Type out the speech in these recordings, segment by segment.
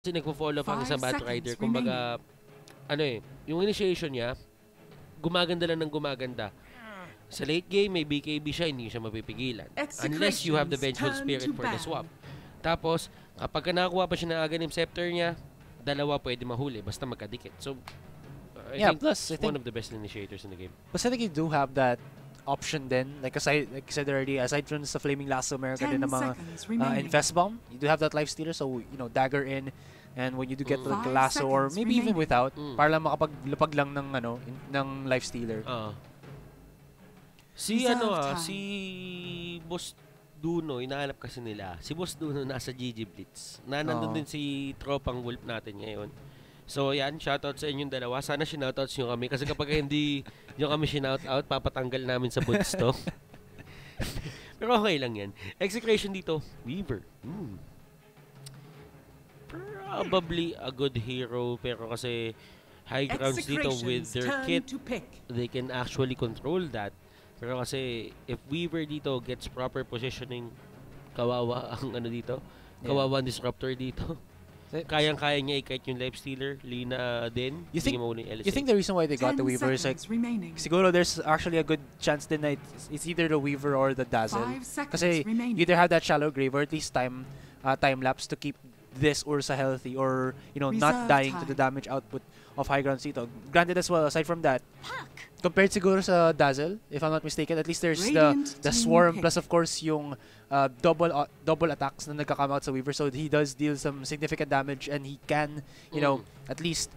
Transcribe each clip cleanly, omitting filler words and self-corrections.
Kasi nagpo-follow up ang isang Batrider. Kumbaga, ano eh, yung initiation niya, gumaganda lang ng gumaganda. Sa late game, may BKB siya, hindi siya mapipigilan. Unless you have the Vengeful Spirit for the swap. Tapos, kapag nakakuha pa siya ng Aghanim Scepter niya, dalawa pwede mahuli, basta magkadikit. So, I think plus, one of the best initiators in the game. Plus, I think you do have that option then. Like I said already, aside from the Flaming Lasso, meron ka din ng mga Infest Bomb. You do have that Life Stealer, so, you know, dagger in. And when you do get like a lasso or maybe even without, para lang makapaglupag lang ng ano, ng Life Stealer. Si Boss Duno, inahanap kasi nila. Si Boss Duno nasa GG Blitz. Nandun din si Tropang Wolf natin ngayon. So yan, shoutout sa inyong dalawa. Sana shoutouts nyo kami kasi kapag hindi nyo kami shoutout, papatanggal namin sa boots to. Pero okay lang yan. Execration dito, Weaver. Probably a good hero, pero kasi HighGrounds dito with their kit, they can actually control that. Pero kasi if Weaver dito gets proper positioning, kawawa ang ano dito, kawawa ang disruptor dito. Kayang-kaya niya i-kite yung Life Stealer, Lina din. You think the reason why they got the Weaver is like, siguro there's actually a good chance din na it's either the Weaver or the Dazzle. Kasi you either have that shallow grave or at least time lapse to keep this Ursa healthy or, you know, not dying to the damage output of HighGrounds dito. Granted as well, aside from that, compared siguro sa Dazzle, if I'm not mistaken, at least there's the Swarm plus of course yung double attacks na nagka-come out sa Weaver, so he does deal some significant damage and he can, you know, at least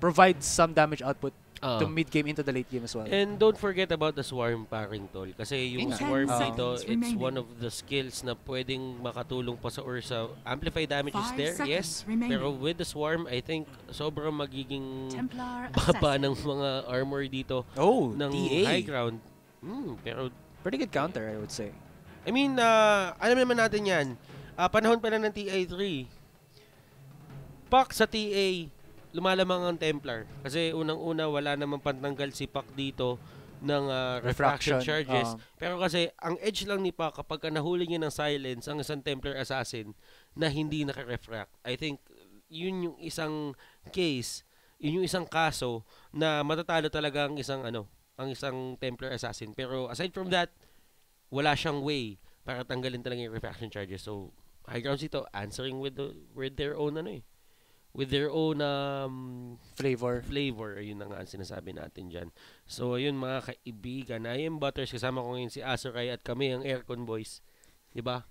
provide some damage output to mid-game into the late game as well. And don't forget about the Swarm pairing, tol. Kasi yung Swarm dito, it's one of the skills na pwedeng makatulong pa sa Ursa. Amplify damage is there, yes. Pero with the Swarm, I think sobrang magiging baba ng mga armor dito ng HighGround. Pero pretty good counter, I would say. I mean, alam naman natin yan. Panahon pa lang ng TA3. Pak sa TA, lumalamang ang Templar. Kasi unang-una, wala namang pantanggal si Pak dito ng refraction charges. Pero kasi, ang edge lang ni Pak, kapag nahuli niya ng silence, ang isang Templar Assassin na hindi naka-refract. I think, yun yung isang case, yun yung isang kaso na matatalo talaga ang isang Templar Assassin. Pero aside from that, wala siyang way para tanggalin talaga yung refraction charges. So, HighGrounds dito, answering with their own with their own flavor. Ayun na nga ang sinasabi natin dyan. So, ayun mga kaibigan. I am Butters. Kasama ko ngayon si Azuray at kami ang Aircon Boys. Diba?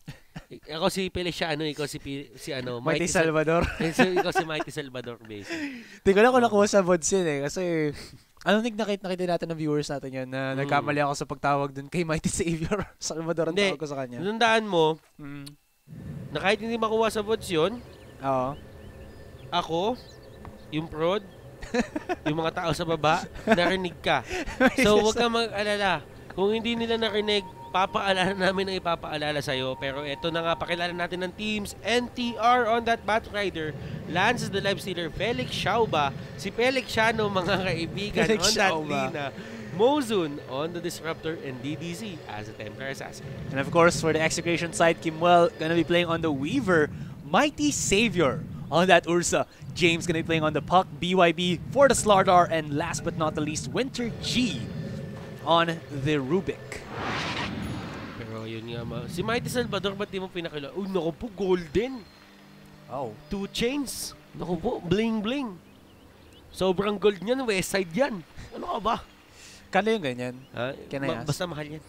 Ako si Feliciano, ikaw si Mighty Salvador. Ikaw si Mighty Salvador, basically. Hindi ko lang kung nakuha sa VODs yun eh. Kasi, nakita natin ng viewers natin yun na nagkamali ako sa pagtawag dun kay Mighty Savior. Salvador ang tawag ko sa kanya. Nandaan mo, na kahit hindi makuha sa VODs yun, ako, yung prod, yung mga tao sa baba, narinig ka. So, huwag kang mag-alala. Kung hindi nila narinig, papaalala namin ang ipapaalala sa'yo. Pero eto na nga, pakilala natin ng teams. NTR on that Batrider. Lance the Life Stealer. Felix Xiaoba. Si Felix Xiano, mga kaibigan, on that Lina. Mozun on the Disruptor, and DDZ as a Templar Assassin. And of course, for the Execration side, Kimwell gonna be playing on the Weaver. Mighty Savior on that Ursa. James gonna be playing on the Puck. BYB for the Slardar. And last but not the least, Winter G on the Rubik. Pero yun nga, si Mighty Salvador, ba't di mo pinakila? Oh, naku po, golden. 2 chains. Naku po, bling bling. Sobrang gold niyan, west side yan. Ano ka ba? Kano yung ganyan? Basta mahal yan.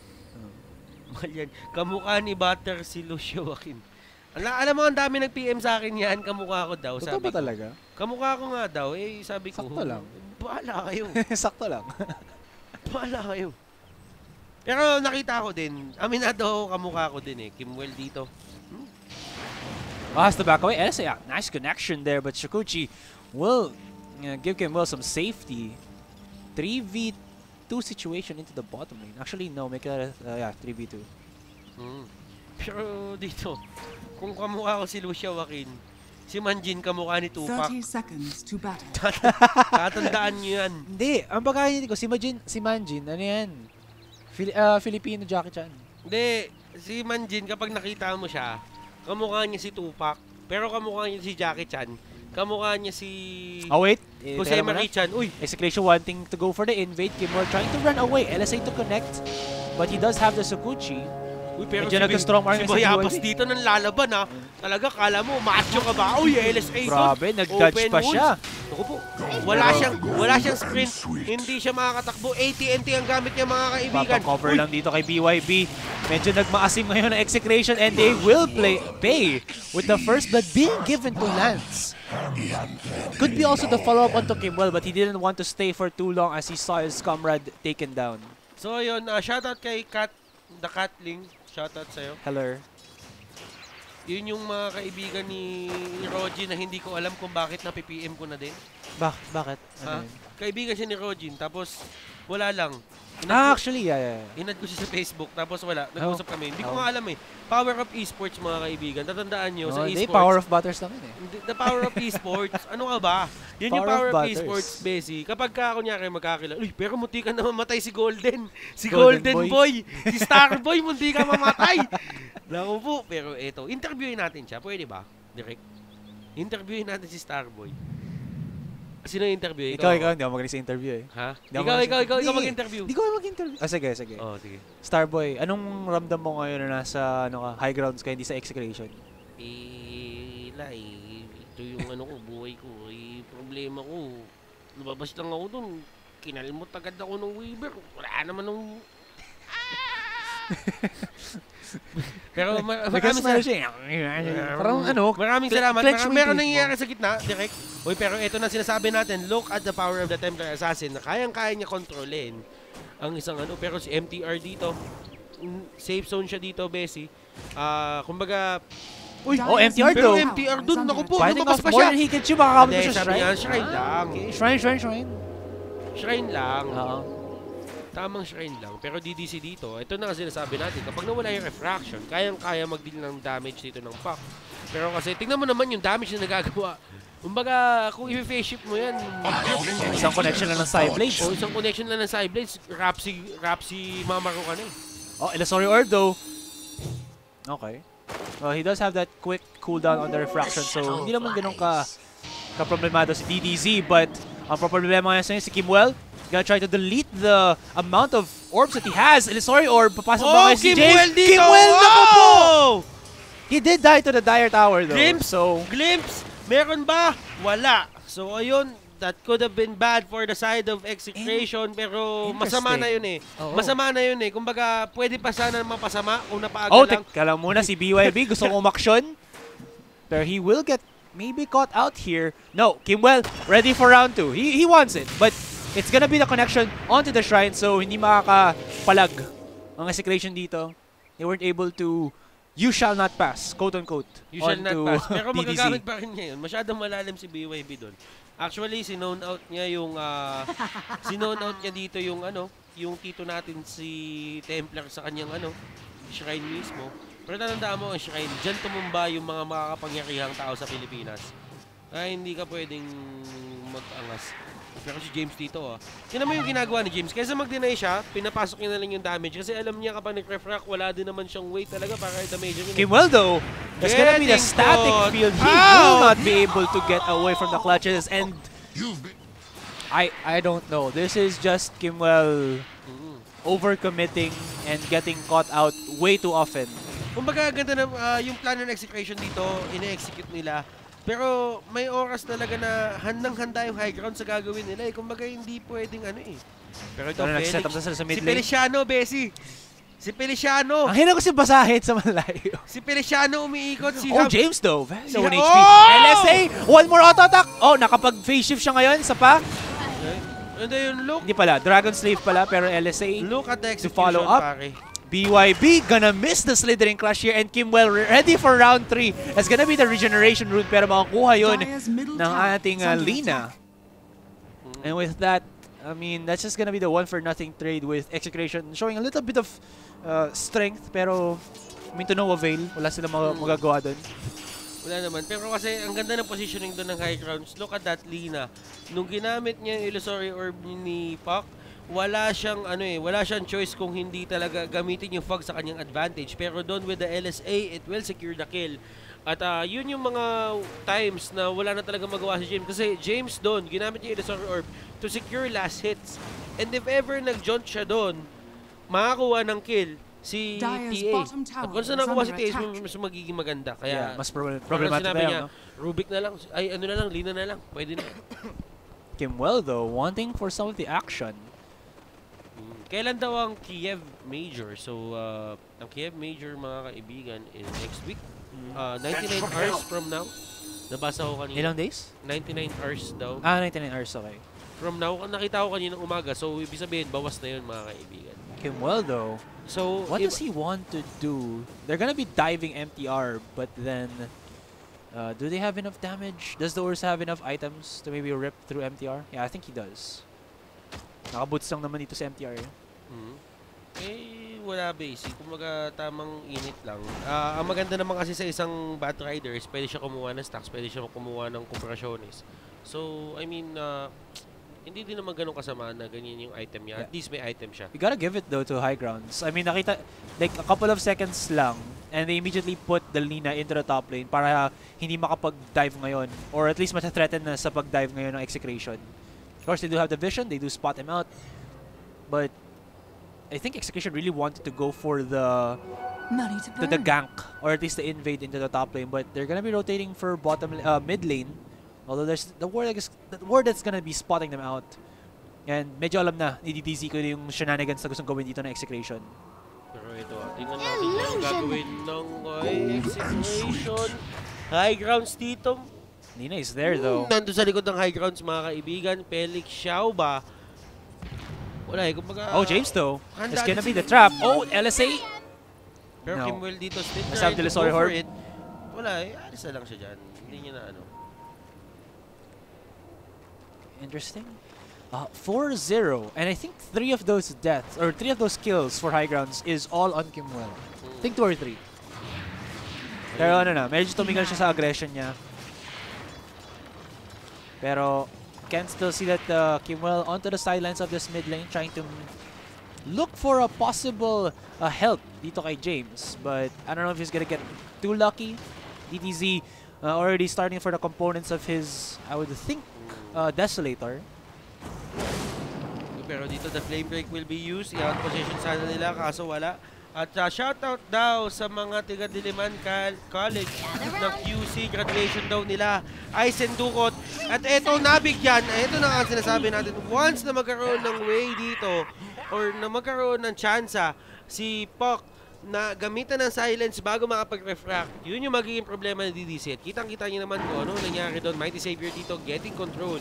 Mahal yan. Kamukha ni Butter si Lucio Joaquin. Alam mo, ang dami nag-PM sa akin yan. Kamukha ko daw. Totoo ba talaga? Kamukha ko nga daw. Eh, sabi ko. Sakto lang. Bahala kayo. Sakto lang. Bahala kayo. Pero nakita ko din. Aminado ako, kamukha ko din eh. Kimwell dito. Has to back away. Yeah, nice connection there. But Shukuchi will give Kimwell some safety. 3v2 situation into the bottom lane. Actually, no. Make it 3v2. Pero dito, kung kamukha ko si Lucio Joaquin, si Manjin kamukha ni Tupac. 30 seconds to battle. Tatandaan nyo yan. Hindi, ang pagkain ko, si Manjin, ano yan? Filipino Jackie Chan. Hindi, si Manjin kapag nakita mo siya, kamukha niya si Tupac. Pero kamukha niya si Jackie Chan. Kamukha niya si... Oh, wait. Jose Marichan. Uy! Execration wanting to go for the invade. Kimwell trying to run away. LSA to connect. But he does have the Sukuchi. Uy, pero si Boyapas dito nang lalaban ha. Talaga, kala mo, macho ka ba? Uy, LSA doon. Grabe, nag-dodge pa siya. Naku po, wala siyang sprint. Hindi siya makakatakbo. AT&T ang gamit niya mga kaibigan. Papa-cover lang dito kay BYB. Medyo nagmaasim ngayon ng Execration and they will pay with the first blood being given to Lance. Could be also the follow-up onto Kimwell, but he didn't want to stay for too long as he saw his comrade taken down. So yun, shoutout kay the Catling. Shoutout sa'yo. Hello. Yun yung mga kaibigan ni Roji na hindi ko alam kung bakit na-PPM ko na din. Bakit? Ha? Kaibigan siya ni Rojin, tapos wala lang. Actually, yeah. Inad ko siya sa Facebook, tapos wala. Nag-usap kami. Hindi ko nga alam eh. Power of eSports, mga kaibigan. Tatandaan nyo sa eSports. Power of butters naman eh. The power of eSports. Ano nga ba? Yun yung power of eSports, Besi. Kapag kunyari magkakilala, uy, pero munti ka na mamatay si Golden. Si Golden Boy. Si Starboy, munti ka mamatay. Naku po. Pero eto, interviewin natin siya. Pwede ba? Direct. Interviewin natin si Starboy. Sino yung interview? Ikaw. Hindi ako magaling sa interview eh. Ha? Ikaw mag-interview. Hindi ko mag-interview. Sige. Oh, sige. Starboy, anong ramdam mo ngayon na nasa high grounds ka, hindi sa Execration? Ito yung buhay ko. Problema ko. Lumabas lang ako dun. Kinalmot agad ako ng Weaver. Wala naman nung... Pero maraming salamat. Meron nangyayari sa gitna, direct. Uy, pero ito na sinasabi natin, look at the power of the Templar Assassin na kayang-kaya niya kontrolin ang isang pero si MTR dito, safe zone siya dito, Bessie. Kumbaga, uy, MTR pero MTR dun, naku po, lumabas pa siya. He can chew, makakamit siya shrine. Shrine lang. Shrine. Shrine lang. Tamang shrine lang. Pero DDC dito, ito na kasi sinasabi natin, kapag nawala yung refraction, kayang-kaya mag-deal ng damage dito ng pack. Pero kasi, tingnan mo naman yung damage na nagagawa. Kumbaga, kung i-face shift mo yan, isang connection lang ng side blades. Isang connection lang ng side blades, Rapsi mamaro ka na eh. Illusory Orb though. Okay. Well, he does have that quick cooldown on the refraction, so hindi naman ganun ka-problemado si DDZ, but ang problema niya si Kimwell. Gonna try to delete the amount of orbs that he has. Illusory Orb, papasok ba kay si James? Kimwell na po! He did die to the Dire Tower though. Glimpse! Meron ba? Wala. So ayun, that could have been bad for the side of Execration, pero masama na yun eh. Masama na yun eh. Kumbaga, pwede pa sana mapasama kung napaaga lang. Teka lang muna, si BYB gusto kong umaksyon. Pero he will get maybe caught out here. No, Kimwell, ready for round 2. He wants it, but it's gonna be the connection onto the shrine, so hindi makakapalag ang Execration dito. They weren't able to, you shall not pass, quote-unquote. You shall not pass. Pero magagamit pa rin niya yun. Masyadong malalim si BYB doon. Actually, sinone out niya yung, sinone out niya dito yung yung tito natin si Templar sa kanyang shrine mismo. Pero tatandaan mo ang shrine, dyan tumumba yung mga makakapangyarihang tao sa Pilipinas. Ay, hindi ka pwedeng mag-angas. Pero si James dito Tingnan mo yung ginagawa ni James. Kaysa mag-deny siya, pinapasok niya na lang yung damage. Kasi alam niya kapag nag-refract, wala din naman siyang weight talaga para i-damage yun. Kimwell though, there's gonna be the static field. He will not be able to get away from the clutches. And I don't know. This is just Kimwell overcommitting and getting caught out way too often. Kumbaga ganda na yung plan ng Execration dito, ine-execute nila. Pero may oras talaga na handang-handa yung high ground sa gagawin nila. Kumbaga hindi pwedeng Pero ito, si Feliciano, Bessie. Si Feliciano. Ang hirap kasi basahin sa malayo. Si Feliciano umiikot. James though. Very low in HP. LSA, one more auto attack. Nakapag-phase shift siya ngayon. Isa pa. Ano yung look? Hindi pala. Dragon Slave pala, pero LSA. Look at the execution, to follow up. pare. BYB gonna miss the Slithering Crush here, and Kimwell ready for round 3. That's gonna be the regeneration rune, pero makakuha yun ng ating Lina. And with that, I mean, that's just gonna be the 1-for-0 trade with Execration, showing a little bit of strength, pero to no avail. Wala silang magagawa dun. Wala naman. Pero kasi ang ganda ng positioning doon ng high grounds. Look at that Lina. Nung ginamit niya yung Illusory Orb ni Puck, wala siyang wala siyang choice kung hindi talaga gamitin yung fog sa kanyang advantage. Pero doon with the LSA, it will secure the kill. At yun yung mga times na wala na talaga magawa si James. Kasi James doon, ginamit niya yung Illusory Orb to secure last hits. And if ever nag-jaunt siya doon, makakuha ng kill si TA. At kung saan nakuha si TA, mas magiging maganda. Kaya, mas problematic sinabi na niya, Rubik na lang, ay ano na lang, Lina na lang, pwede na. Kimwell though, wanting for some of the action. Kailan daw ang Kiev Major? So, ang Kiev Major, mga kaibigan, is next week. 99 hours from now. Nabasa ko kanina. Ilang days? 99 hours daw. 99 hours, okay. From now, nakita ko kanina umaga. So, ibig sabihin, bawas na yun, mga kaibigan. Kimwell though, so what does he want to do? They're gonna be diving MTR, but then do they have enough damage? Does the Ursa have enough items to maybe rip through MTR? Yeah, I think he does. Nakaboots lang naman dito sa MTR. Wala basic. Kumaga tamang init lang. Ang maganda naman kasi sa isang Bat Rider is pwede siya kumuha ng stacks, pwede siya kumuha ng kompresyones. So, I mean, hindi din naman ganun kasama na ganyan yung item niya. At least may item siya. You gotta give it though to HighGrounds. I mean, nakita, like a couple of seconds lang, and they immediately put the Lina into the top lane para hindi makapag-dive ngayon. Or at least mata-threaten na sa pag-dive ngayon ng Execration. Of course, they do have the vision, they do spot him out. But I think Execution really wanted to go for the gank, or at least the invade into the top lane, but they're gonna be rotating for mid lane. Although there's the ward that's gonna be spotting them out. And medyo alam na ni DDZ ko yung shenanigans na gustong gawin dito ng Execration. Pero ito, tingnan natin yung gagawin ng Execration. HighGrounds dito. Nina is there though. Nandun sa likod ng HighGrounds, mga kaibigan. Felix Xiao ba? Wala eh, kumbaga... Oh, James though. It's gonna be the trap. Oh, LSA! Pero Kimwell dito, still trying to go for it. Wala eh, alis na lang siya dyan. Hindi niya na ano. Interesting. 4-0. And I think 3 of those deaths, or 3 of those kills for HighGrounds is all on Kimwell. I think 2 or 3. Pero ano na, medyo tumigil siya sa aggression niya. Pero can still see that Kimwell onto the sidelines of this mid lane trying to look for a possible help dito kay James. But I don't know if he's gonna get too lucky. DTZ already starting for the components of his, I would think, Desolator. Pero dito the Flame Break will be used. I-out position sana nila kaso wala. At shoutout daw sa mga tiga-Diliman College ng QC, graduation daw nila, Aizen Dukot. At eto nabigyan, ito na nga sinasabi natin, once na magkaroon ng way dito, or na magkaroon ng tsansa, si Puck na gamitan ng silence bago makapag-refract, yun yung magiging problema ng DDC. At kitang-kita niyo naman kung ano nangyari doon. Mighty Savior dito getting control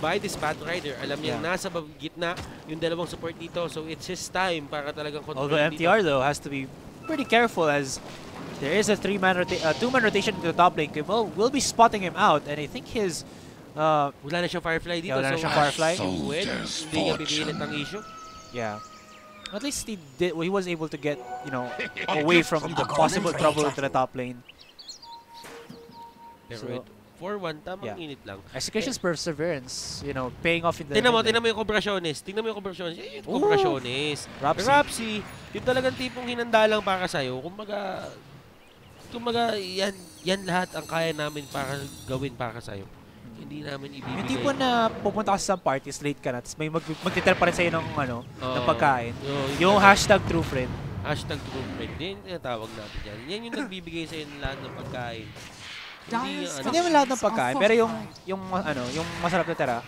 by this Bat Rider. Alam niya nasa gitna yung dalawang support dito. So it's his time para talagang control. Although MTR dito, though has to be pretty careful as there is a 2-man rotation to the top lane. We'll be spotting him out, and I think his wala na siyang Firefly dito. Wala na siyang Firefly. Hindi niya pipilit ang issue. Yeah. At least he was able to get, you know, away from the possible trouble into the top lane. Pero 4-1, tamang init lang. Execution's perseverance, you know, paying off in the... Tingnan mo yung kompresyones. Tingnan mo yung kompresyones. Yung kompresyones. Rapsi, yung talagang tipong hinanda lang para sa'yo. Kumbaga, yan lahat ang kaya namin para gawin para sa'yo. Hindi namin ibibigay. Yung tipo na pupunta ka sa parties, late ka na, tapos may magtitir pa rin sa'yo ng, ng pagkain. Yung hashtag true friend. Hashtag true friend. Yan yung tinatawag natin yan. Yan yung nagbibigay sa'yo ng lahat ng pagkain. Hindi naman lahat ng pagkain, pero yung masarap na tira.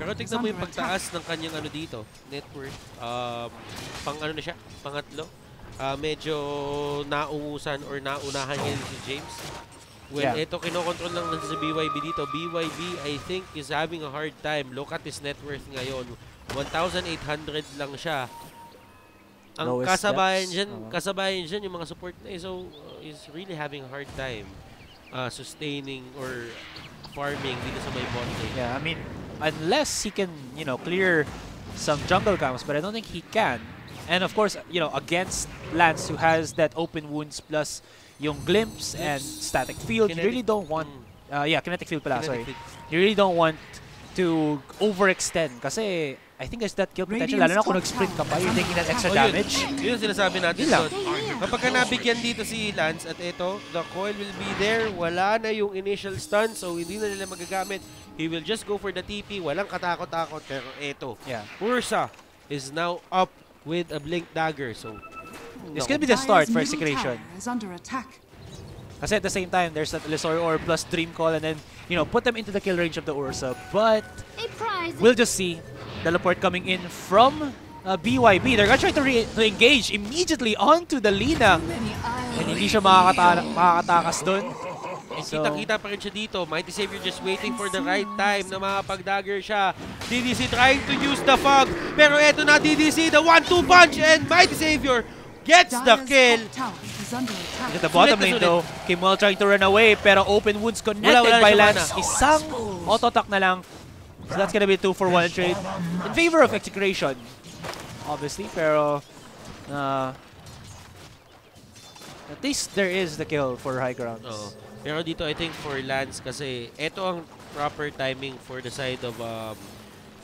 Pero tignan mo yung pagtaas ng kanyang dito, net worth. Pang na siya? Pangatlo. Medyo naungusan or naunahan niya si James. Well, ito kinokontrol lang sa BYB dito. BYB, I think, is having a hard time. Look at his net worth ngayon. 1,800 lang siya. Ang kasabayan dyan yung mga support na so is really having a hard time sustaining or farming dito sa may bot lane. Yeah, I mean, unless he can, you know, clear some jungle camps, but I don't think he can. And of course, you know, against Lance who has that open wounds plus yung glimpse and static field, you really don't want kinetic field pala, sorry. You really don't want to overextend kasi I think there's that kill potential, lalo na kung nag-sprint ka pa, you're taking that extra damage. Yun yung sinasabi natin. Kapag ka nabigyan dito si Lance at ito, the coil will be there. Wala na yung initial stun, so hindi na nila magagamit. He will just go for the TP. Walang katakot-takot. Pero ito, Ursa is now up with a Blink Dagger. So, this could be the start for Execration. Kasi at the same time, there's that Illusory Orb plus Dream Call and then, you know, put them into the kill range of the Ursa. But we'll just see. Teleport coming in from BYB. They're gonna try to engage immediately onto the Lina. And hindi siya makakatakas dun. So, kita-kita pa rin siya dito. Mighty Savior just waiting for the right time na makapag-dagger siya. DDC trying to use the fog. Pero eto na DDC, the 1-2 punch, and Mighty Savior gets the kill. At the bottom lane though, Kimwell trying to run away, pero open wounds connected by Lance. Isang auto-attack na lang. So that's gonna be a 2-for-1 trade in favor of Execration. Obviously, pero at least there is the kill for HighGround. Pero dito I think for Lance kasi ito ang proper timing for the side of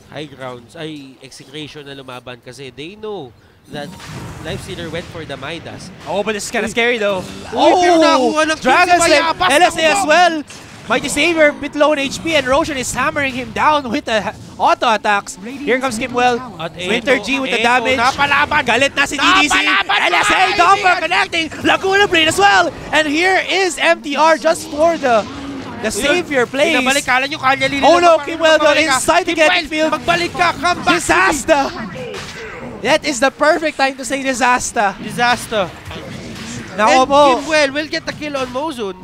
HighGrounds ay Execration na lumaban kasi they know that Lifestealer went for the Midas. Oh, but this is kind of scary though. Dragon Slave, LSA as well. Mighty Savior, bit low in HP, and Roshan is hammering him down with the auto attacks. Here comes Kimwell. Winter G with the damage. Galit na si DDC. LSA, Domper connecting. Laguna Brain as well. And here is MTR just for the Savior plays. Oh no, Kimwell though inside the getting field. Disaster. That is the perfect time to say disaster. Now Kimwell will get the kill on Mozun.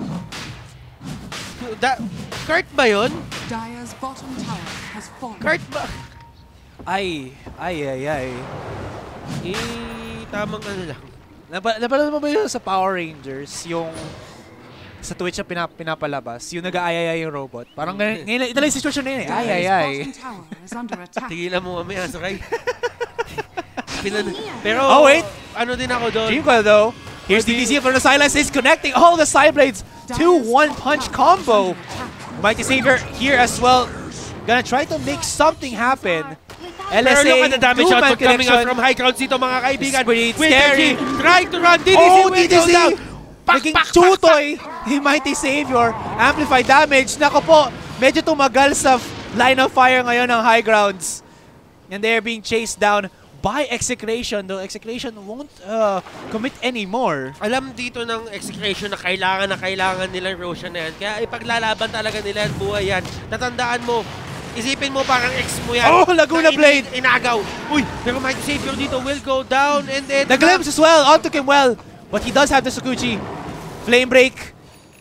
Kurt ba yun? Kurt ba? Ay. Tamang ano lang. Napanood mo ba yun sa Power Rangers? Yung sa Twitch na pinapalabas, yung nag-aayay yung robot. Parang ngayon, ito lang yung situation na yun eh. Ay. Tigilan mo mamaya, sakay. Pero, wait. Ano din ako doon? Dream Coil though. Here's DDC from the sidelines. Is connecting all the side blades to one-punch combo. Mighty Savior here as well. Gonna try to make something happen. LSA, look at the damage output coming out from HighGround dito mga kaibigan. Scary. Trying to run. DDC will go down. Naging tutoy ni Mighty Savior. Amplify damage. Nako po, medyo tumagal sa line of fire ngayon ng HighGrounds. And they're being chased down by Execration, though Execration won't commit anymore. Alam dito ng Execration na kailangan nila Roshan na yan. Kaya ipaglalaban talaga nila at buhay yan. Natandaan mo, isipin mo parang ex mo yan. Oh, Laguna Blade! Inagaw. Uy, pero Mighty Savior dito will go down and then... The glimpse as well onto Kimwell. But he does have the Sakuchi. Flame Break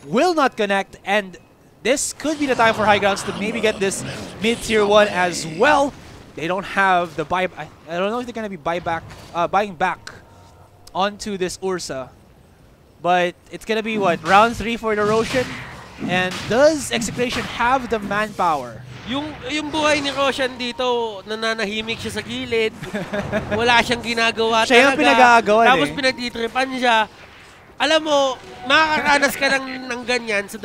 will not connect, and this could be the time for HighGrounds to maybe get this mid-tier 1 as well. They don't have the buy. I don't know if they're gonna be buying back onto this Ursa, but it's gonna be what, round 3 for the Roshan. And does Execration have the manpower? Yung buhay ni Roshan dito, nananahimik siya sa gilid. Wala siyang ginagawa siya talaga. Siya yung pinag-aagawan Tapos pinagtitripan siya. Alam mo, makakaranas ka ng ganyan sa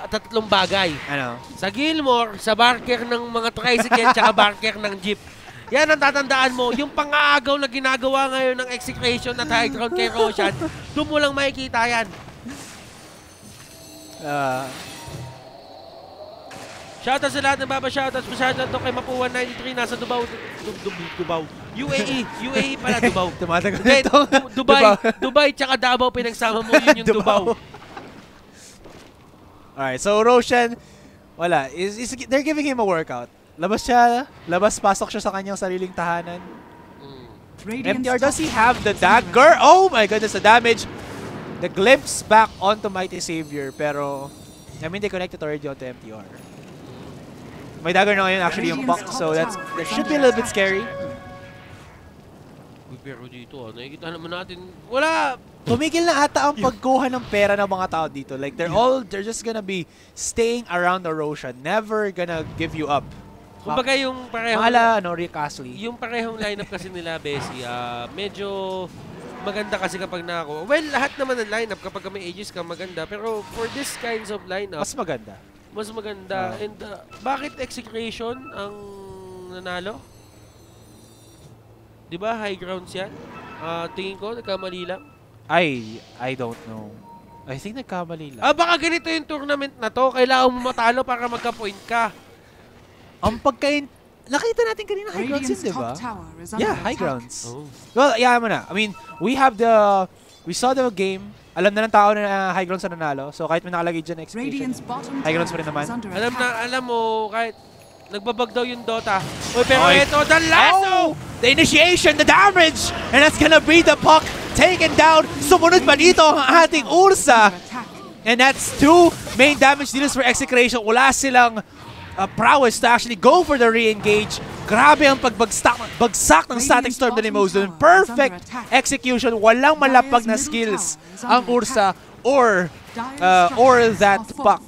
tatlong bagay. Ano? Sa Gilmore, sa barker ng mga tricycle, tsaka barker ng jeep. Yan ang tatandaan mo. Yung pang-aagaw na ginagawa ngayon ng Execration at HighGround kay Roshan, doon mo lang makikita yan. Shoutout sa lahat ng baba, shoutout to kay Mapu193, nasa Dubai. UAE pala, Dubai. Tumatagal nito. Dubai tsaka Davao, pinagsama mo, yun yung Dubai. Alright, so Roshan, wala. They're giving him a workout. Labas-pasok siya sa kanyang sariling tahanan. MTR, does he have the dagger? Oh my goodness, the damage. The glimpse back onto Mighty Savior, pero, I mean, they connected already onto MTR. May dagger na ngayon actually yung Puck, so that should be a little bit scary. Pero dito, nakikita naman natin, wala! Tumigil na ata ang pagkuha ng pera ng mga tao dito. Like, they're just gonna be staying around the Roshan, never gonna give you up. Kumbaga yung parehong... Rick Astley. Yung parehong lineup kasi nila, Bessie, medyo maganda kasi kapag nako. Well, lahat naman ng lineup kapag may ages ka maganda, pero for this kinds of lineup... Mas maganda. And bakit Execration ang nanalo? Di ba HighGrounds yan? Tingin ko, nagkamali lang. I don't know. I think nagkamali lang. Baka ganito yung tournament na to. Kailangan mo matalo para magka-point ka. Ang nakita natin kanina HighGrounds yun, diba? Yeah, HighGrounds. Oh. Well, yeah, I mean, we saw the game. Alam na ng tao na HighGrounds na nanalo. So kahit may nakalagay dyan Execration, HighGrounds pa rin naman. Alam mo, kahit nagbabag daw yung Dota. Uy, pero ito, the lasso! The initiation, the damage! And that's gonna be the puck taken down. Sumunod pa dito ang ating Ursa. And that's 2 main damage dealers for Execration. Wala silang prowess to actually go for the re-engage. Grabe ang bagsak ng Static Storm na ni Mozen. Perfect execution. Walang malapag na skills ang Ursa or that puck.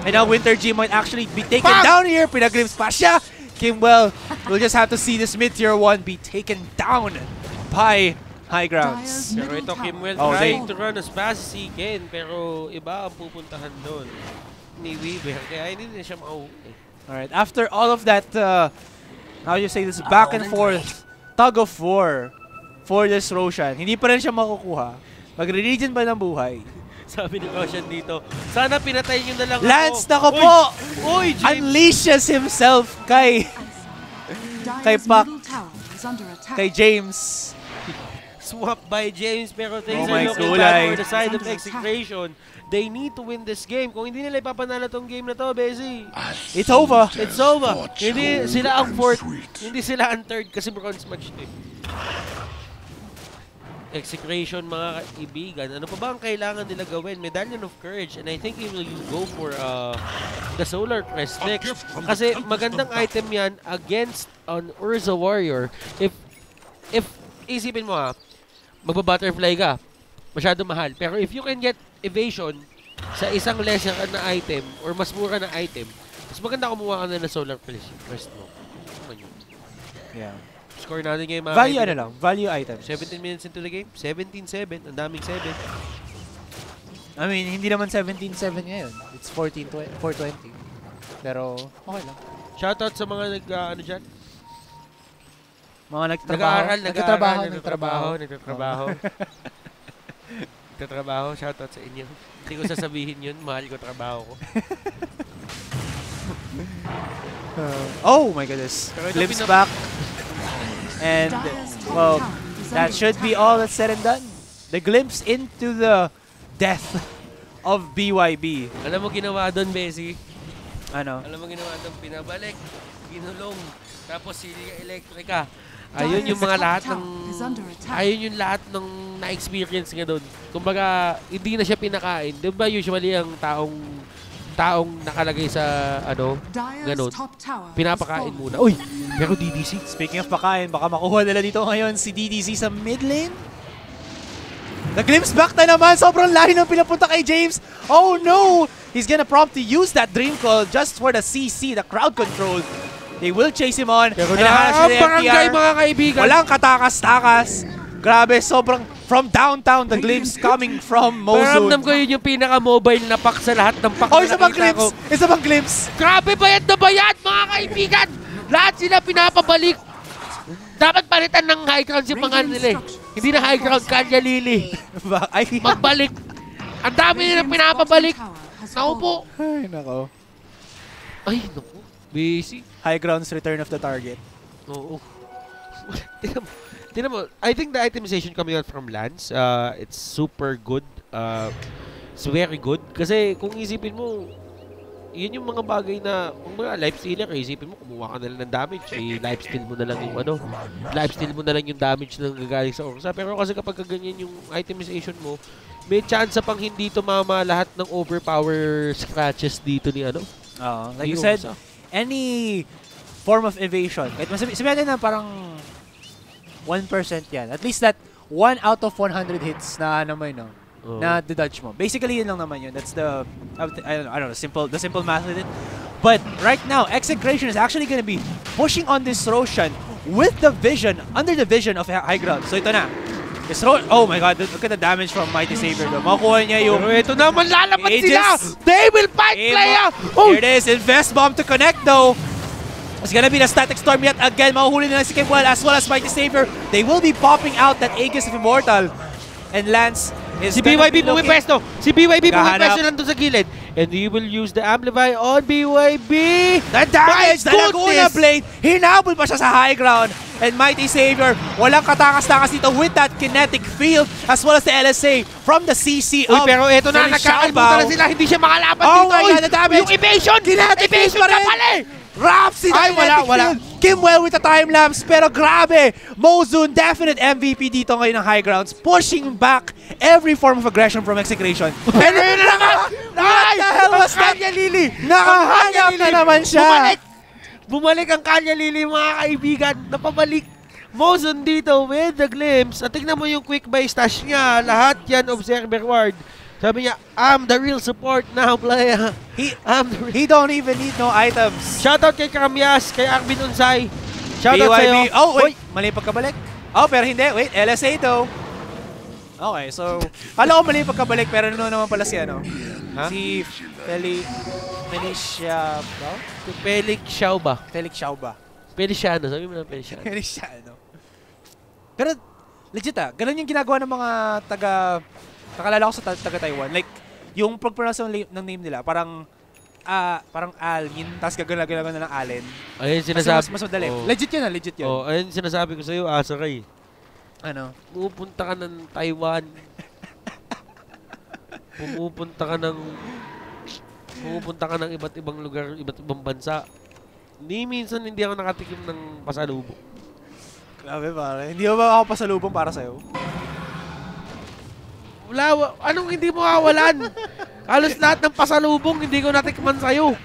And now Winter G might actually be taken down here. Pinaglimpse pa siya. Kimwell will just have to see this mid-tier 1 be taken down by HighGrounds. Pero ito, Kimwell trying to run as fast as he can. Pero iba ang pupuntahan doon ni Weaver. Kaya hindi na siya mauwi. Alright, after all of that, how do you say this, back and forth, tug of war for this Roshan, hindi pa rin siya makukuha. Magre-regen pa ng buhay. Sabi ni Roshan dito, sana pinatay nyo na lang Lance, ako. nako po! Uy, unleashes himself kay Puck, kay James. Swap by James, pero things Oh are my looking bad gulay. for the side of Execration. They need to win this game. Kung hindi nila ipapanalo tong game na to, Bezi, It's over. it's over. Hindi sila ang fourth, hindi sila ang third kasi bronze match ito. Execration, mga kaibigan. Ano pa ba ang kailangan nila gawin? Medallion of Courage, and I think he will go for the Solar Crest next. Kasi magandang item yan against an Urza Warrior. If isipin mo magba-butterfly ka, masyado mahal. Pero if you can get evasion sa isang lesser na item or mas mura na item, mas maganda kumuha ka na ng Solar Crest mo. Yeah. Score natin ngayon mga Value kaibigan. ano lang, value items. 17 minutes into the game, 17-7, ang daming 7. I mean, hindi naman 17-7 ngayon. It's 420. Pero, okay lang. Shoutout sa mga nag-ano dyan? Mga nagtatrabaho. Nagtatrabaho, shoutout sa inyo. Hindi ko sasabihin yun, mahal ko trabaho ko. Oh my goodness. Glimpse back. And, well, that should be all that's said and done. The glimpse into the death of BYB. Alam mo ginawa doon, Bessie? Ano? Alam mo ginawa doon, pinabalik, ginulong, tapos sili elektrika. Ayun yung mga lahat ng na-experience nga doon. Kumbaga, hindi na siya pinakain. Di ba usually ang taong nakalagay sa ganun, pinapakain muna. Uy, pero DDC. Speaking of pakain, baka makuha nila dito ngayon si DDC sa mid lane. The-glimpse back na naman. Sobrang lahi ng pinapunta kay James. Oh no! He's gonna prompt to use that Dream Call just for the CC, the crowd control. They will chase him on. Pero ang barangay, mga kaibigan. Walang katakas-takas. Grabe, sobrang from downtown, the glimpse coming from Mozone. Paramdam ko yun yung pinaka-mobile na pack sa lahat ng pack Oh, na isa pang nakita ko. glimpse! Isa pang glimpse! Grabe, bayad na bayad, mga kaibigan! Lahat sila pinapabalik. Dapat palitan ng HighGround yung mga nila eh. Hindi na HighGround, Kanya Lili. Magbalik. Ang dami nila pinapabalik. Naku po. Ay, nako. Ay, naku. Busy. HighGround's return of the target. Oo. Tingnan mo, I think the itemization coming out from Lance, it's super good. It's very good. Kasi kung isipin mo, yun yung mga bagay na, kung mga lifestealer, isipin mo, kumuha ka na lang ng damage. Lifesteal mo na lang yung lifesteal mo na lang yung damage na gagaling sa Ursa. Pero kasi kapag ganyan yung itemization mo, may chance pang hindi tumama lahat ng overpower scratches dito ni Like you said, any form of evasion, kahit sabihin na parang 1% yan. At least that 1 out of 100 hits na na dodge mo. Basically, yun lang naman yun. That's the, I don't know, the simple math with it. But right now, Execration is actually going to be pushing on this Roshan with the vision, under the vision of HighGround. So ito na. Oh my god, look at the damage from Mighty Saber. Makukuha niya yung... Pero ito naman, lalaban sila! They will fight, Playa! Here it is, Invest Bomb to connect though. It's gonna be the Static Storm yet again. Mahuhuli nila si Kimwell as well as Mighty Saber. They will be popping out that Aegis of Immortal. And Lance is Si gonna BYB be looking... pumipwesto! Si BYB Naghahanap. pumipwesto nandun sa gilid. And he will use the Amplify on BYB! The damage! My The Laguna goodness! Blade! Hinabol pa siya sa high ground. And Mighty Savior, walang katakas-takas dito with that kinetic field as well as the LSA from the CC Uy, of pero eto na, Felix nagkakalbutan Xiaobao. na sila. Hindi siya makalaban Oh dito. my Uy, God, the damage! yung evasion! Kinetic Evasion pa ka rin! pala eh! Rapsi Ay, wala. Kimwell with the time-lapse, pero grabe! Mozun, definite MVP dito ngayon ng high grounds, pushing back every form of aggression from Execration. Pero yun na naman! What the hell was that? Kalya Lili! Nakahanap na naman siya! Bumalik ang Kalya Lili, mga kaibigan. Napabalik Mozun dito with the glimpse. At tignan mo yung quick buy stash niya. Lahat yan observer ward. Sabi niya, I'm the real support now, playa. He don't even need no items. Shoutout kay Kamyas, kay Arvin Unsay. Shoutout sa'yo. Oh, wait. Mali pagkabalik. Oh, pero hindi. Wait, LSA to. Okay, so... Kala ko mali pagkabalik, pero ano naman pala si ano? Ha? Si Feliciano. Feliciano, sabi mo na Feliciano. Feliciano. Pero, legit ganun yung ginagawa ng mga nakalala ko sa taga-Taiwan. Like, yung pag-pronounce ng name nila, parang Almin, tapos gagalagan na ng Allen. Ayun sinasabi. Mas madali. Oh. Legit yun legit yun. Oh, ayun sinasabi ko sa'yo, Asaray. Ano? Pupunta ka ng Taiwan. Pumupunta ka ng iba't ibang lugar, iba't ibang bansa. Minsan hindi ako nakatikim ng pasalubong. Grabe pare. Hindi ba ako pasalubong para sa'yo? Wala, anong hindi mo kawalan? Halos lahat ng pasalubong hindi ko natikman sa'yo.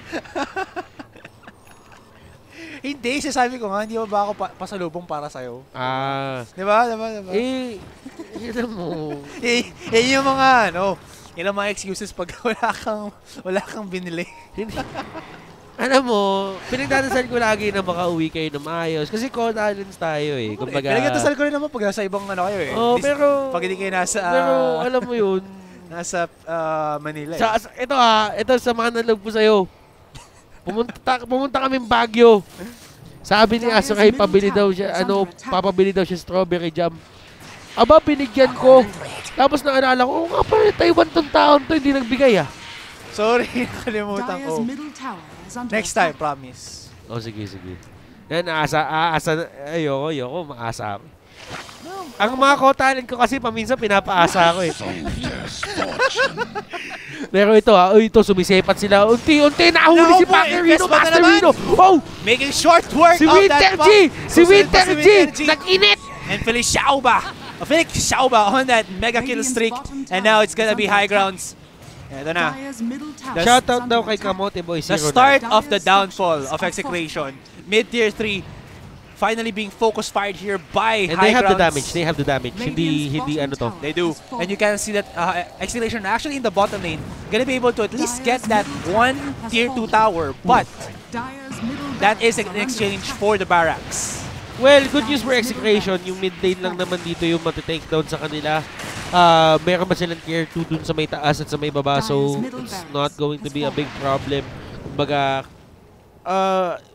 Hindi, sasabi ko nga, hindi ba ako pasalubong para sa'yo? Diba? Yun mo. Yung mga, yung mga excuses pag wala kang binili. Alam mo, pinagdadasal ko lagi na makauwi kayo na maayos. Kasi co-talents tayo eh. Kumbaga, pinagdadasal ko rin naman pag nasa ibang kayo eh. Oh, pero... Pag hindi kayo nasa... pero alam mo yun. Nasa Manila eh. Ito sa mga nalog po sa'yo. Pumunta kaming Baguio. Sabi ni Asakay, papabili daw siya strawberry jam. Aba, binigyan ko. Tapos naalala ko, nga pala, Taiwan tong taon to, hindi nagbigay ah. Sorry, nakalimutan ko. Next time, promise. Oh, sige. Yan, ayoko, maasa ako. Ang mga co-talent ko kasi paminsan pinapaasa ako eh. Pero ito sumisepat sila. Unti-unti nahuli si Paquerino, Masterino. Oh! Making short work si Winter G! Si Winter G! Nag-init! And Felix Xiaobao on that mega kill streak. And now it's gonna be high grounds. Ito na. Shoutout daw kay Kamote Boy. The start of the downfall of Execration. Mid-tier 3 finally being focus fired here by and HighGrounds. They have the damage. Hindi ano to. They do. And you can see that Execration actually in the bottom lane gonna be able to at least get that one tier 2 tower. But that is an exchange for the barracks. Well, good news for Execration. Yung mid lane lang naman dito yung matitake down sa kanila. Meron ba silang tier 2 dun sa may taas at sa may baba, so it's not going to be a big problem. Kumbaga,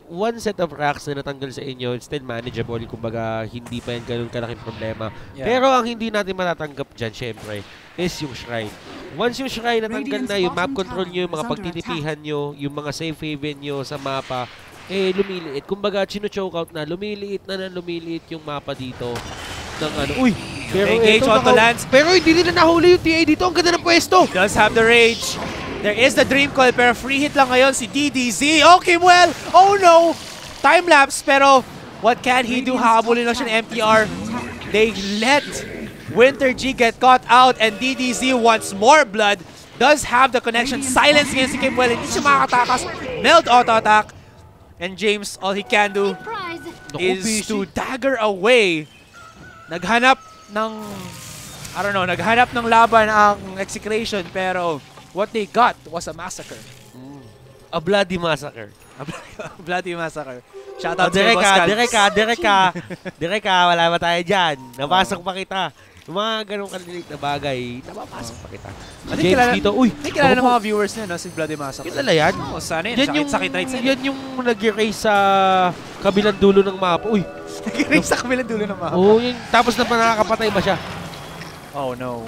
one set of racks na natanggal sa inyo, it's still manageable. Kumbaga, hindi pa yan ganun kalaking problema. Yeah. Pero ang hindi natin matatanggap dyan, syempre, is yung Shrine. Once yung Shrine natanggal na, yung map control nyo, yung mga pagtitipihan nyo, yung mga safe haven nyo sa mapa, lumiliit. Kumbaga, chino-choke out na, lumiliit yung mapa dito. Ng ano. Uy! Pero engage onto lands. Pero hindi nila nahuli yung TA dito. Ang ganda ng pwesto. Does have the rage. There is the dream call, pero free hit lang ngayon si DDZ. Okay, well, oh no! Time-lapse, pero what can he do? Habulin lang siya ng MTR. They let Winter G get caught out, and DDZ wants more blood. Does have the connection. Silence against si Kimwell. Hindi siya makakatakas. Meld auto-attack. And James, all he can do is to dagger away. Naghanap ng laban ang Execration, pero what they got was a massacre. A bloody massacre. A bloody massacre. Shoutout sa Boss Calps. Direka, wala ba tayo dyan? Napasok pa kita. Yung mga ganun kanilit na bagay, napapasok pa kita. James dito, uy! May kilala ng mga viewers niya, si Bloody Massacre. Kilala yan? Oo, sana yun. Sakit rights yan. Yan yung nag-race sa kabilang dulo ng mapa. Uy! Nag-race sa kabilang dulo ng mapa. Oo, yun. Tapos nakakapatay ba siya? Oh no.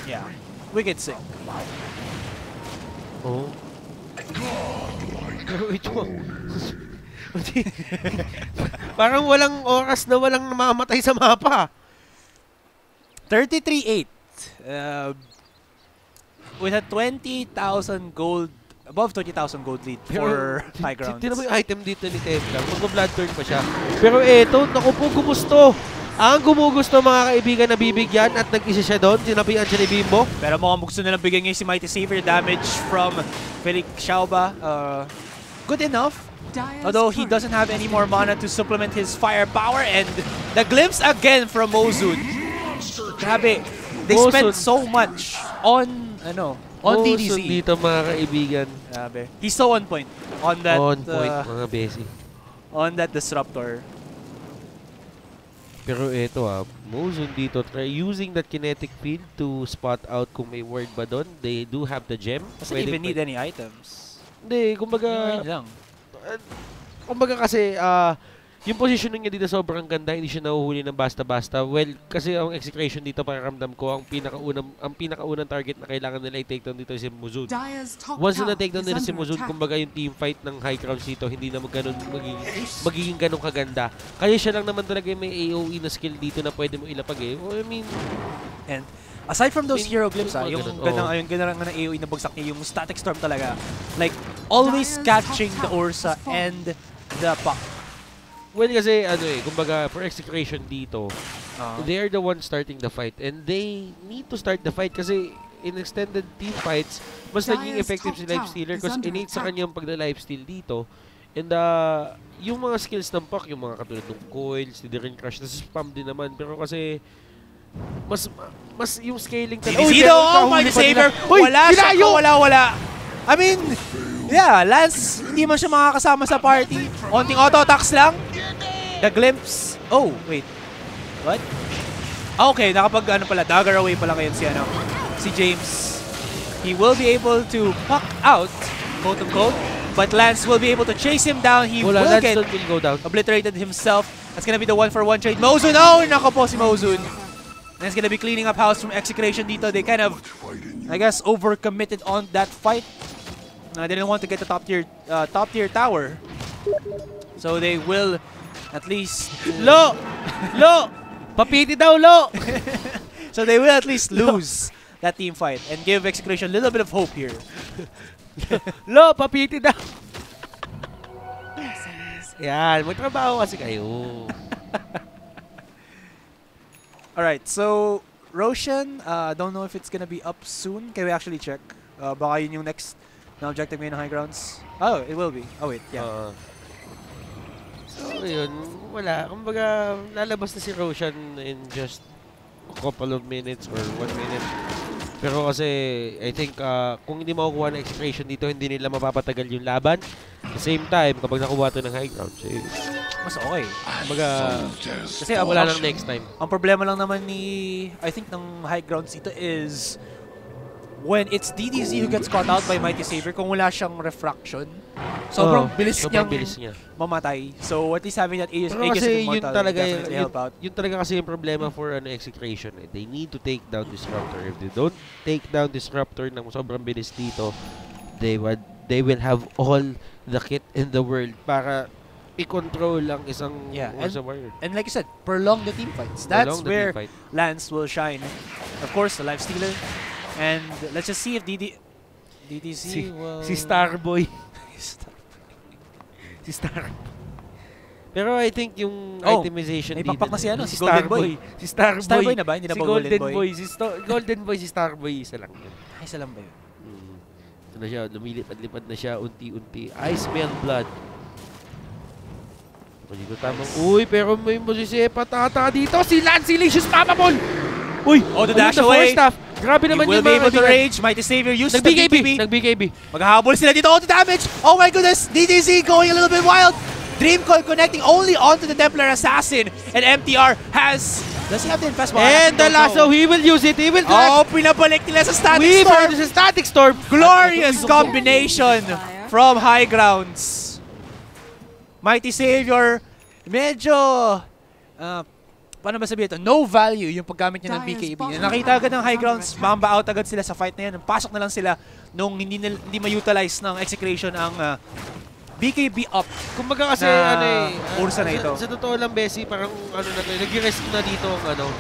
Yeah. Wicked Sync. Oh. Pero ito, parang walang oras na walang namamatay sa mapa. 33-8. With a 20,000 gold, above 20,000 gold lead for HighGround. Tignan mo yung item dito ni Templar. Mag-blood turn pa siya. Pero eto, naku po, gumusto. Ang gumugusto mga kaibigan na bibigyan at nag-isa siya doon. Sinabihan siya ni Bimbo. Pero mukhang gusto nilang bigyan ngayon si Mighty Savior. Damage from Felix Xiaoba. Good enough. Although he doesn't have any more mana to supplement his firepower. And the glimpse again from Mozun. Grabe. They spent so much on DDZ. Dito mga kaibigan. Grabe. He's so on point. On that, mga besi. On that disruptor. Pero eto Mozun dito, try using that kinetic field to spot out kung may ward ba doon. They do have the gem. Doesn't even need any items. Hindi, kumbaga... lang. Kumbaga kasi, yung positioning niya dito sobrang ganda, hindi siya nahuhuli ng basta-basta. Well, kasi ang Execration dito, pakiramdam ko, ang pinakaunang target na kailangan nila i-take down dito si Mozun. Once na take down nila si Mozun, kumbaga yung team fight ng HighGround dito, hindi na magiging ganun kaganda. Kaya siya lang naman talaga may AOE na skill dito na pwede mo ilapag eh. I mean... And aside from those hero glimpse, yung ganda ng AOE na bagsak niya, yung static storm talaga. Like, always catching the Ursa and the Puck. Well, kasi kumbaga for Execration dito, they are the ones starting the fight and they need to start the fight kasi in extended team fights, mas naging effective si Lifestealer kasi innate sa kanya yung pagda-lifesteal dito. And yung mga skills ng Puck, yung mga katulad ng coils, si Dirin Crush, nasa-spam din naman. Pero kasi mas yung scaling talaga. Oh my Savior! Wala siya! Wala! I mean, yeah, Lance, hindi man siya makakasama sa party. Onting auto-attacks lang. The glimpse. Oh, wait. What? Okay, nakapag dagger away pala ngayon si James. He will be able to puck out, quote-unquote, but Lance will be able to chase him down. He will get go down. Obliterated himself. That's gonna be the 1-for-1 trade. Mozun! Oh, nako po si Mozun. And it's gonna be cleaning up house from Execration dito. They kind of, I guess, overcommitted on that fight. They didn't want to get the top tier tower, so they will at least Lo, papiti daw Lo. So they will at least lose that team fight and give Execration a little bit of hope here. Lo, papiti daw. Yan, magtrabaho kasi kayo. Alright, so Roshan, don't know if it's gonna be up soon. Can we actually check? Baka yun yung next na objective ngayon ng HighGrounds. Oh, it will be. Oh wait, yeah. So yun, wala. Kumbaga, lalabas na si Roshan in just a couple of minutes or 1 minute. Pero kasi, I think, kung hindi makukuha ng Execration dito, hindi nila mapapatagal yung laban. At the same time, kapag nakuha ito ng HighGrounds, mas okay. Kumbaga, kasi wala lang next time. Ang problema lang naman I think, ng HighGrounds dito is when it's DDZ who gets caught out by Mighty Savior, kung wala siyang refraction, sobrang bilis niya mamatay. So at least having that Aegis Immortal definitely help out. Yun talaga kasi yung problema for Execration. They need to take down Disruptor. If they don't take down Disruptor ng sobrang bilis dito, they will have all the kit in the world para i-control ang isang Ursa Warrior. And like you said, prolong the team fights. That's where Lance will shine. Of course, the Lifestealer. And let's just see if DDZ will... Si Starboy. Si Starboy. Pero I think yung itemization dito... May pakpak na si Golden Boy. Si Starboy. Starboy na ba? Hindi na ba Golden Boy? Golden Boy, si Starboy, isa lang yun. Isa lang ba yun? Ito na siya, lumilipad-lipad na siya, unti-unti. I smell blood. Dito tamang... Uy, pero may Mosise patata dito. Si Lance Licious Mamamon! Uy! The dash away! Grabe naman yung mga kaibigan. Rage. Mighty Savior used the BKB. Nag-BKB. Maghahabol sila dito. Auto damage. Oh my goodness. DDZ going a little bit wild. Dream Coil connecting only onto the Templar Assassin. And MTR has... Does he have the infest? And the lasso, he will use it. He will drag. Pinabalik nila sa Static Storm. Weaver sa Static Storm. Glorious combination from HighGrounds. Mighty Savior, medyo... paano ba sabihin ito? No value yung paggamit niya ng BKB. Nakita agad ng HighGround, mamba out agad sila sa fight na yan. Pasok na lang sila nung hindi ma-utilize ng Execration ang BKB up. Kumbaga kasi Ursa na ito. Sa totoo lang, Bessie, parang nag-rest na dito ang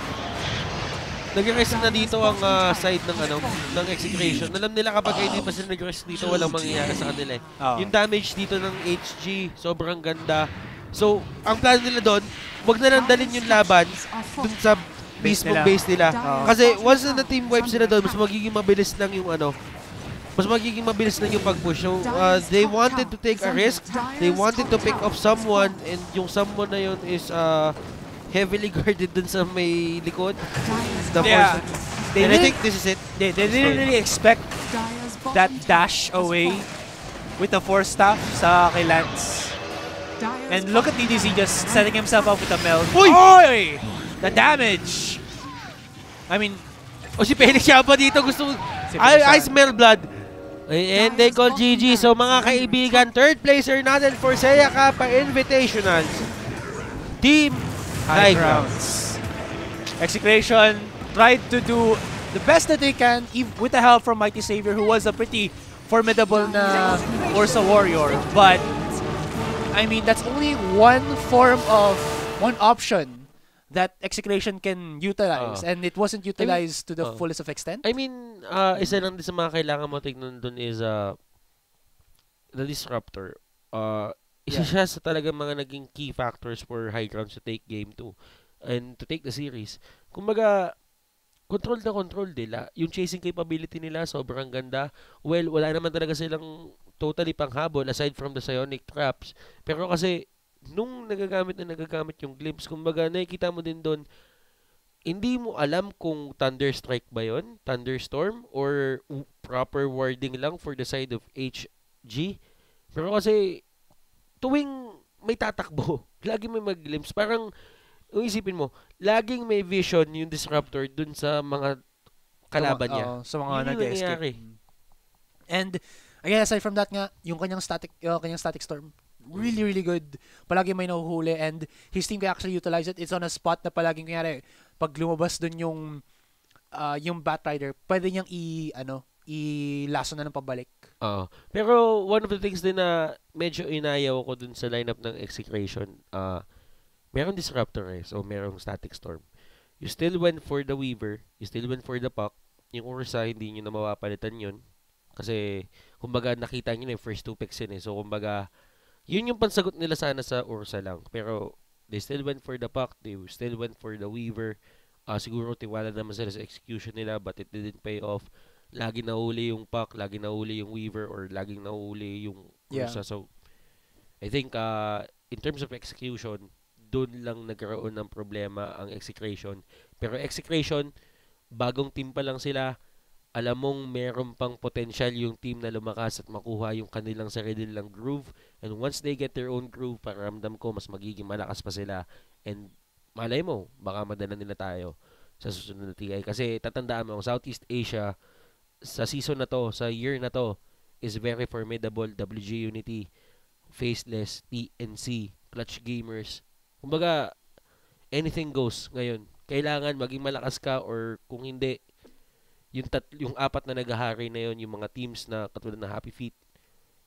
nag-rest na dito ang side ng Execration. Alam nila kapag hindi pa sila nag-rest dito, walang mangyayari sa kanila Yung damage dito ng HG, sobrang ganda. So, ang plano nila doon, wag na lang dalhin yung laban dun sa mismong base nila. Kasi once na team wipe sila doon, mas magiging mabilis lang yung pag-push. So, they wanted to take a risk. They wanted to pick up someone, and yung someone na yun is heavily guarded dun sa may likod. And I think this is it. They didn't really expect that dash away with the 4 staff sa kay Lance. And look at DDZ just setting himself up with a meld. Oy! The damage! I mean, si Felix Kappa dito gusto I smell blood. And they call GG. So mga kaibigan, third placer natin for Saya Kappa Invitationals. Team HighGround. Execration tried to do the best that they can with the help from Mighty Savior, who was a pretty formidable na Ursa warrior. But I mean, that's only one option that Execration can utilize, and it wasn't utilized to the fullest of extent. I mean, isa lang din sa mga kailangan mo tignan dun is the Disruptor. Isa siya sa talagang mga naging key factors for HighGround to take game 2 and to take the series. Kumbaga, control na control nila. Yung chasing capability nila, sobrang ganda. Well, wala naman talaga silang totally panghabol aside from the psionic traps. Pero kasi, nung nagagamit yung glimpse, kumbaga, nakikita mo din doon, hindi mo alam kung Thunderstrike ba yun, Thunderstorm, or proper warding lang for the side of HG. Pero kasi, tuwing may tatakbo, lagi may mag-glimpse. Parang, kung isipin mo, laging may vision yung Disruptor dun sa mga kalaban niya. Sa mga nag-escape. And, again, aside from that nga, yung kanyang static storm, really, really good. Palagi may nahuhuli, and his team can actually utilize it. It's on a spot na palaging kunyari, pag lumabas dun yung Batrider, pwede niyang i-lasso na ng pabalik. Pero one of the things din na medyo inayaw ko dun sa lineup ng Execration, merong Disruptor so merong Static Storm. You still went for the Weaver, you still went for the Puck. Yung Ursa, hindi nyo na mapapalitan yun. Kasi, kumbaga, nakita nyo na yung first 2 picks yun So, kumbaga, yun yung pansagot nila sana sa Ursa lang. Pero, they still went for the Puck, they still went for the Weaver. Siguro, tiwala naman sila sa execution nila, but it didn't pay off. Lagi nahuli yung Puck, lagi nahuli yung Weaver, or laging nahuli yung Ursa. So, I think, in terms of execution, doon lang nagkaroon ng problema ang Execration. Pero Execration, bagong team pa lang sila, alam mong meron pang potential yung team na lumakas at makuha yung kanilang sarili nilang groove. And once they get their own groove, pakiramdam ko, mas magiging malakas pa sila. And malay mo, baka madala nila tayo sa susunod na TI. Kasi tatandaan mo, Southeast Asia, sa season na to, sa year na to, is very formidable. WG Unity, Faceless, TNC, Clutch Gamers. Kumbaga, anything goes ngayon. Kailangan maging malakas ka, or kung hindi, yung 4 na naghahari na yon, yung mga teams na katulad ng Happy Feet,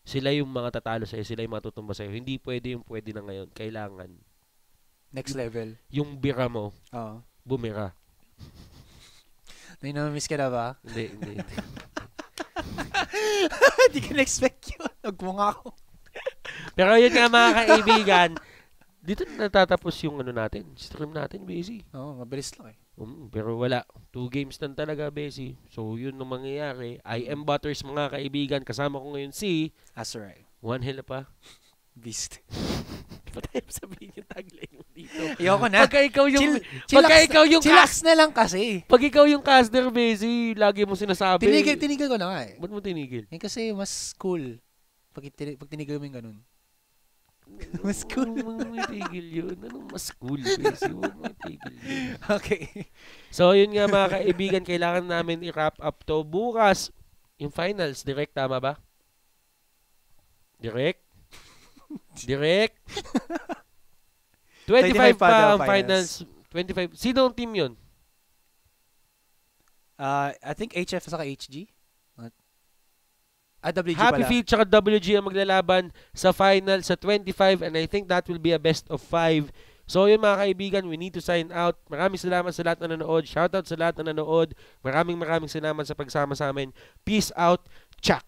sila yung mga tatalo sa'yo, sila yung matutumba sa'yo. Hindi pwede yung pwede na ngayon. Kailangan next level. Yung bira mo, bumira. Namiss ka na ba? Hindi. Hindi ka na-expect yun. Nagmunga ako. Pero yun nga mga kaibigan, dito natatapos yung stream natin, Bessie. Mabilis lang pero wala. 2 games lang talaga, Bessie. So, yun ang mangyayari. I am Butters, mga kaibigan. Kasama ko ngayon si Azurai. One Hell pa. Beast. Ba't tayo sabihin yung tagline mo dito? Ayoko na. Pagka ikaw yung chillax na lang kasi. Pag ikaw yung caster, Bessie, lagi mo sinasabi. Tinigil ko na nga Ba't mo tinigil? Kasi mas cool. Pag tinigil mo yung ganun. Mas cool. Huwag mo itigil yun. Anong mas cool, Bessie? Huwag mo itigil yun. Okay. So, yun nga mga kaibigan, kailangan namin i-wrap up to. Bukas, yung finals, direct, tama ba? Direct? 25 pa ang finals. 25. Sino ang team yun? I think HF saka HG. WG Happy pala. Feet tsaka WG ang maglalaban sa final sa 25 and I think that will be a best of 5. So yun mga kaibigan, we need to sign out. Maraming salamat sa lahat na nanood. Shoutout sa lahat na nanood. Maraming salamat sa pagsama sa amin. Peace out. Chak!